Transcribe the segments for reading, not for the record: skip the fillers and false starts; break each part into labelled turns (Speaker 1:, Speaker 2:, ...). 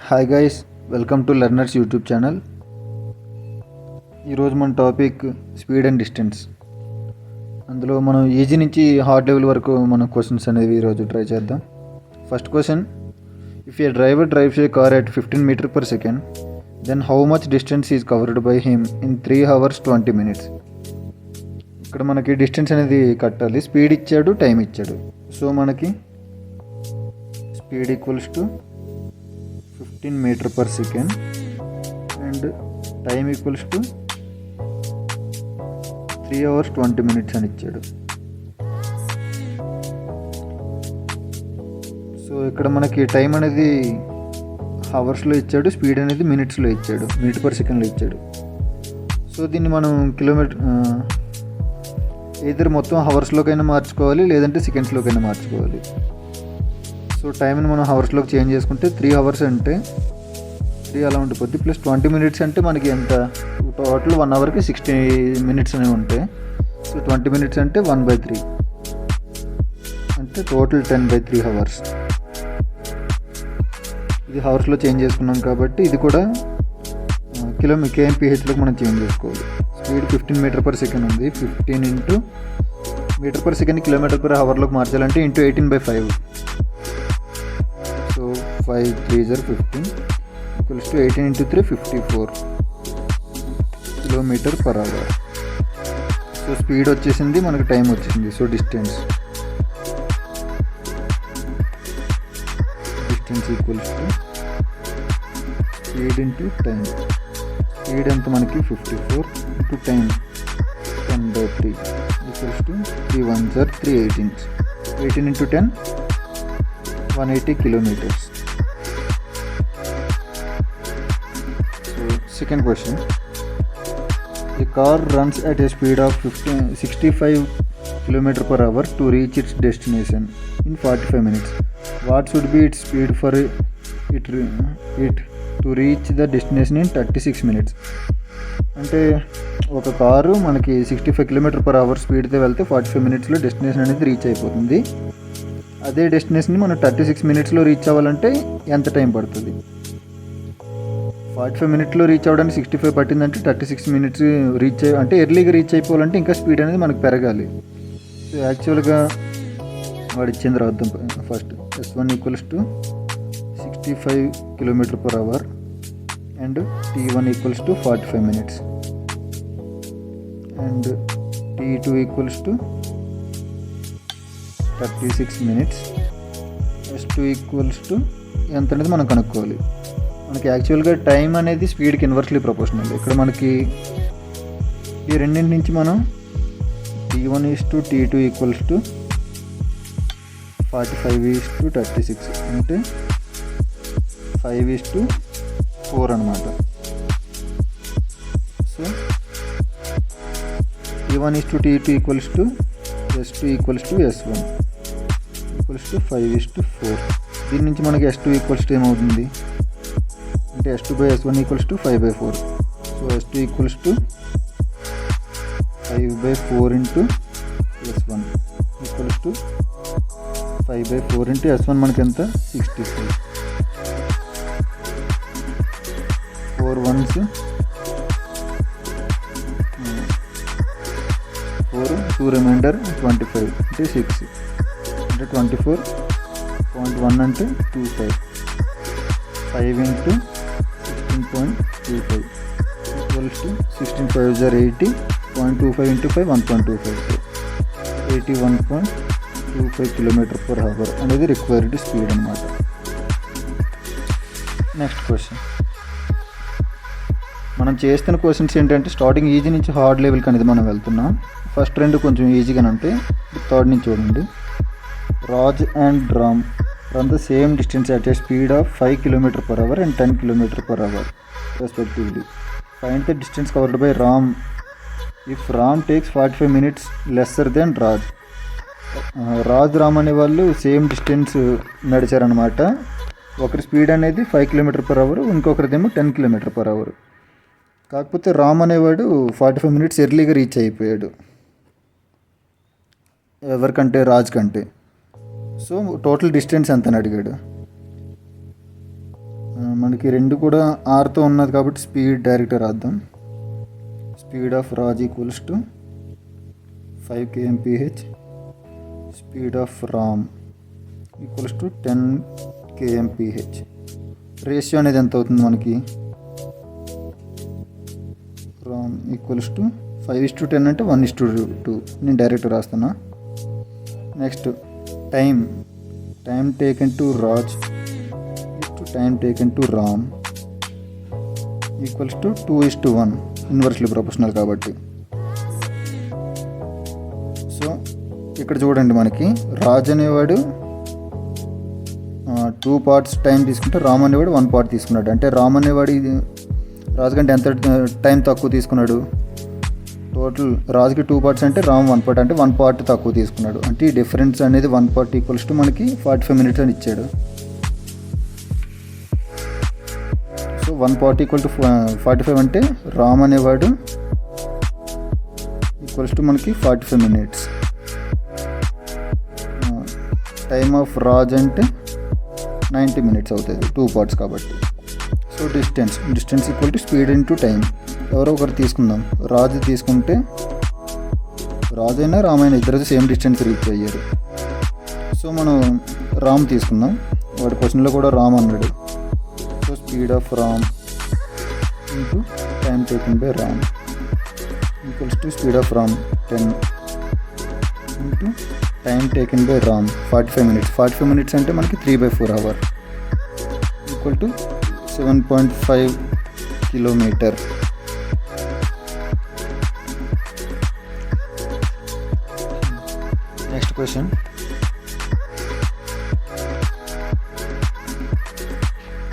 Speaker 1: Hi guys, welcome to learners YouTube channel. ఈరోజు మన topic speed and distance. అందులో మనం ఈజీ నుంచి హార్డ్ లెవెల్ వరకు మనం క్వశ్చన్స్ అనేవి ఈరోజు ట్రై చేద్దాం. First question, if a driver drives a car at 15 meter per second, then how much distance is covered by him in 3 hours 20 minutes? ఇక్కడ మనకి డిస్టెన్స్ అనేది కట్టాలి. స్పీడ్ ఇచ్చాడు, టైం ఇచ్చాడు. సో మనకి speed equals to 15 meter per second and time equals to 3 hours 20 minutes అని ఇచ్చాడు. So ఇక్కడ మనకి టైం అనేది హవర్స్లో ఇచ్చాడు, స్పీడ్ అనేది మినిట్స్లో ఇచ్చాడు, మినిట్ పర్ సెకండ్లో ఇచ్చాడు. సో దీన్ని మనం ఏదైనా మొత్తం హవర్స్లోకైనా మార్చుకోవాలి, లేదంటే సెకండ్స్లోకైనా మార్చుకోవాలి. సో టైంని మనం హవర్స్లోకి చేంజ్ చేసుకుంటే 3 hours అంటే 3 అలా ఉండిపోద్ది, ప్లస్ 20 minutes అంటే మనకి ఎంత టోటల్ 1 hourకి 60 minutes అనేవి ఉంటాయి. సో 20 minutes అంటే 1/3 అంటే టోటల్ 10/3 hours. ఇది హవర్స్లో చేంజ్ చేసుకున్నాం కాబట్టి ఇది కూడా KMPHలోకి మనం చేంజ్ చేసుకోవాలి. స్పీడ్ 15 మీటర్ పర్ సెకండ్ ఉంది. 15 into metre per second kilometre per అవర్లోకి మార్చాలంటే into 18/5. So 5 3s are 15 equals to 18 into 3 54 kilometre per hour. So speed వచ్చేసింది, మనకి టైం వచ్చేసింది. So distance equals to speed into time. Speed ఎంత మనకి 54 into time 10/3 equals to 3 1s are 3 18s. 18 into 10 180 kilometers. So second question, a car runs at a speed of 65 km per hour to reach its destination in 45 minutes. What should be its speed for it to reach the destination in 36 minutes? అంటే ఒక car మనకి 65 km/h స్పీడ్తో వెళ్తే 45 minutesలో destination అనేది reach అయిపోతుంది. అదే డెస్టినేషన్ని మనం 36 minutesలో reach అవ్వాలంటే ఎంత టైం పడుతుంది? 45 minutesలో రీచ్ అవ్వడానికి 65 పట్టిందంటే 36 minutes అంటే ఎర్లీగా రీచ్ అయిపోవాలంటే ఇంకా స్పీడ్ అనేది మనకు పెరగాలి. సో యాక్చువల్గా వాడు ఇచ్చిన తర్వాత first S1 equals to 65 km/h and T1 equals to 45 minutes and T2 equals to 36 minutes. S2 equals to ఎంత అనేది మనం కనుక్కోవాలి. మనకి యాక్చువల్గా టైం అనేది స్పీడ్కి ఇన్వర్స్లీ ప్రపోర్షనల్. ఇక్కడ మనకి ఈ రెండింటి నుంచి మనం T1 to T2 equals to 45 to 36 అంటే 5 టు 4 అనమాట. So T1 to T2 equals to S2 equals to S1 equals to 5 to 4. దీని నుంచి మనకి S2 ఈక్వల్స్ టు ఏమవుతుంది అంటే S2/S1 equals to 5/4. So S2 equals to 5/4 into S1 equals to 5/4 into S1 మనకి ఎంత 65. 4 1s 4 2 reminder 25 అంటే 6 అంటే 24.1 అంటే 25. 5 into 16.25 equals to 16 5s are 80. 0.25 into 5 1.25. 81.25 km/h అనేది రిక్వైర్డ్ స్పీడ్ అనమాట. నెక్స్ట్ క్వశ్చన్, మనం చేస్తున్న క్వశ్చన్స్ ఏంటంటే స్టార్టింగ్ ఈజీ నుంచి హార్డ్ లెవెల్కి అనేది మనం వెళ్తున్నాం. ఫస్ట్ రెండు కొంచెం ఈజీగానే ఉంటాయి. థర్డ్ నుంచి చూడండి. Raj and Ram run the same distance at a speed of 5 km/h and 10 km/h respectively. Find the distance covered by Ram if Ram takes 45 minutes lesser than Raj. Ram అనే వాళ్ళు సేమ్ డిస్టెన్స్ నడిచారనమాట. ఒకరి స్పీడ్ అనేది 5 km/h, ఇంకొకరిదేమో 10 km/h. కాకపోతే రామ్ అనేవాడు 45 minutes ఎర్లీగా reach అయిపోయాడు ఎవరికంటే రాజ్ కంటే. సో టోటల్ డిస్టెన్స్ ఎంత అని అడిగాడు. మనకి రెండు కూడా ఆర్తో ఉన్నది కాబట్టి స్పీడ్ డైరెక్ట్ రాద్దాం. Speed of Raj equals to 5 kmph. Speed of Ram equals to 10 kmph. Ratio అనేది ఎంత అవుతుంది మనకి? రామ్ ఈక్వల్స్ టు 5:10 అంటే 1:2. నేను డైరెక్ట్ రాస్తున్నా. Next time taken to Raj to time taken to Ram equals to 2:1, inversely proportional కాబట్టి. సో ఇక్కడ చూడండి, మనకి రాజ్ అనేవాడు 2 parts టైం తీసుకుంటే రామ్ అనేవాడు 1 part తీసుకున్నాడు. అంటే రామ్ అనేవాడు రాజు కంటే ఎంత టైం తక్కువ తీసుకున్నాడు? టోటల్ రాజుకి 2 parts అంటే రామ్ 1 part, అంటే 1 part తక్కువ తీసుకున్నాడు. అంటే ఈ డిఫరెన్స్ అనేది 1 part ఈక్వల్స్ టు మనకి 45 minutes అని ఇచ్చాడు. సో 1 part ఈక్వల్ టు 45 అంటే రామ్ అనేవాడు ఈక్వల్స్ టు మనకి 45 minutes. టైమ్ ఆఫ్ రాజ్ అంటే 90 minutes అవుతుంది, 2 parts కాబట్టి. So distance equal to speed into time. ఎవరో ఒకరు తీసుకుందాం. రాజు తీసుకుంటే రాజు అయినా రామ్ అయినా ఇద్దరు సేమ్ డిస్టెన్స్ రీచ్ అయ్యారు. సో మనం రామ్ తీసుకుందాం. వాడి క్వశ్చన్లో కూడా రామ్ అన్నాడు. So speed of Ram into time taken by Ram equals to speed of Ram 10 into time taken by Ram 45 minutes. 45 minutes అంటే మనకి 3/4 hour equal to 7.5 kilometer. Next question.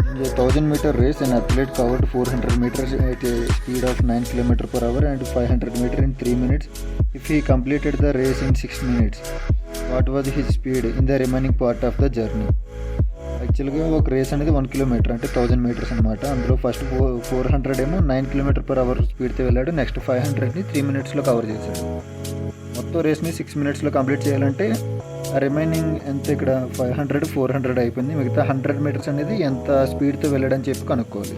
Speaker 1: In a 1000-meter race, an athlete covered 400 meters at a speed of 9 km/h and 500 meters in 3 minutes. If he completed the race in 6 minutes, what was his speed in the remaining part of the journey? యాక్చువల్గా ఒక race అనేది 1 kilometer అంటే 1000 meters అనమాట. అందులో first 400 ఏమో 9 km/h స్పీడ్తో వెళ్ళాడు. Next 500ని 3 minutesలో cover చేశాడు. మొత్తం రేస్ని 6 minutesలో కంప్లీట్ చేయాలంటే రిమైనింగ్ ఎంత? ఇక్కడ 500, 400 అయిపోయింది. మిగతా 100 meters అనేది ఎంత స్పీడ్తో వెళ్ళాడని చెప్పి కనుక్కోవాలి.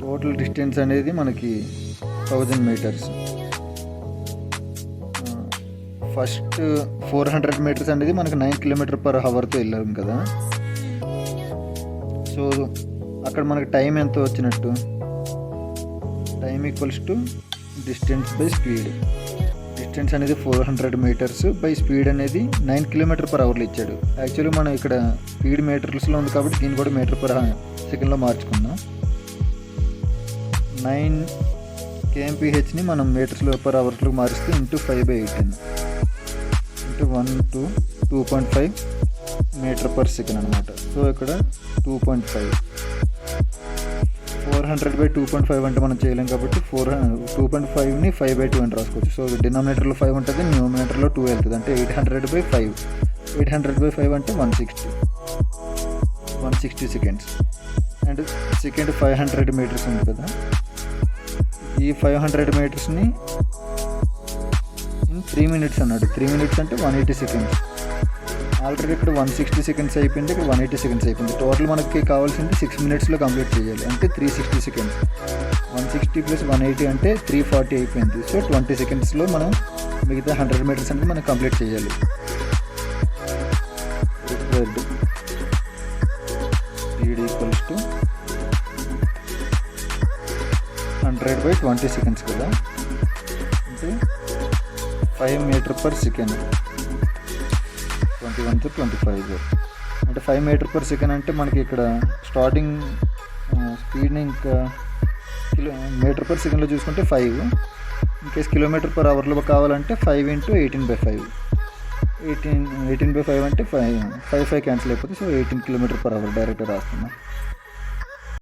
Speaker 1: టోటల్ డిస్టెన్స్ అనేది మనకి 1000 meters. ఫస్ట్ 400 meters అనేది మనకు 9 km/hతో వెళ్ళాం కదా. సో అక్కడ మనకు టైం ఎంత వచ్చినట్టు? Time equals to distance by speed. Distance అనేది 400 meters బై స్పీడ్ అనేది 9 km/hలో ఇచ్చాడు. యాక్చువల్లీ మనం ఇక్కడ స్పీడ్ మీటర్స్లో ఉంది కాబట్టి దీన్ని కూడా మీటర్/సెకండ్లో మార్చుకుందాం. 9 kmpHని మనం మీటర్స్/హవర్స్లో మారిస్తే ఇంటూ 5/18 ఇంటూ 1 to 2.5 meter/second అనమాట. సో ఇక్కడ 2.5. 400/2.5 అంటే మనం చేయలేం కాబట్టి 2.5ని 5/2 అని రాసుకోవచ్చు. సో డినామినేటర్లో 5 ఉంటుంది, న్యూమినేటర్లో 2 వెళ్తుంది. అంటే 800/5. 800/5 అంటే 160 seconds. అండ్ సెకండ్ 500 meters ఉంది కదా. ఈ 500 metersని 3 minutes అన్నాడు. 3 minutes అంటే 180 seconds. ఆల్రెడీ ఇక్కడ 160 seconds అయిపోయింది, ఇక్కడ 180 seconds అయిపోయింది. టోటల్ మనకి కావాల్సింది 6 minutesలో కంప్లీట్ చేయాలి. అంటే 360 seconds. 160 + 180 అంటే 340 అయిపోయింది. సో 20 secondsలో మనం మిగతా 100 meters అనేది మనం కంప్లీట్ చేయాలి. స్పీడ్ ఈక్వల్స్ టు 100/20 seconds కదా. అంటే 5 meter/second. 21 to 25 అంటే 5 meter/second అంటే మనకి ఇక్కడ స్టార్టింగ్ స్పీడ్ని ఇంకా మీటర్/సెకండ్లో చూసుకుంటే 5. ఇన్కేస్ km/hలో కావాలంటే 5 × 18/5. 18/5 అంటే 5 క్యాన్సిల్ అయిపోతుంది. సో 18 km/h డైరెక్ట్ రాస్తున్నాం.